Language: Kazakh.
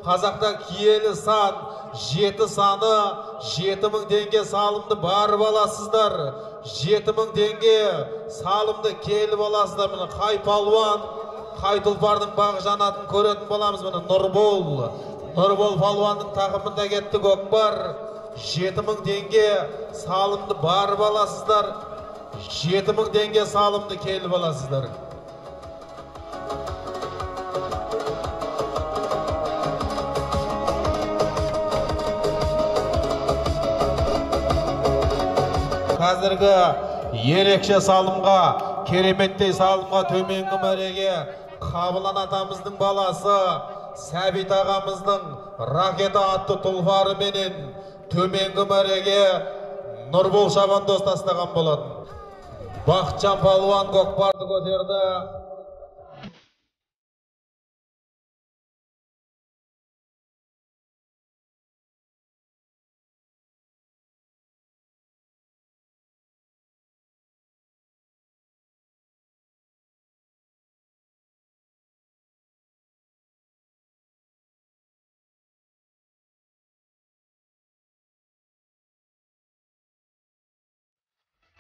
Қазақта киелі сан, 7 саны, 7000 теңге салымды барып аласыздар. 7000 теңге салымды келіп аласыздар. Міне қай палуан, қай тұлпардың бағы жанатын көретін боламыз. Міне Нұрбол палуанның тақымында кетті көкпар. 7000 теңге салымды барып аласыздар. 7000 теңге салымды келіп аласыздар. Қазіргі ерекше салымға, кереметтей салымға төменгі мәреге Қабылан атамыздың баласы Сәбит ағамыздың ракета атты тұлпары менен төменгі мәреге Нұрбол Шабандоз тастаған болатын. Бақытжан палуан көкпарды көтерді.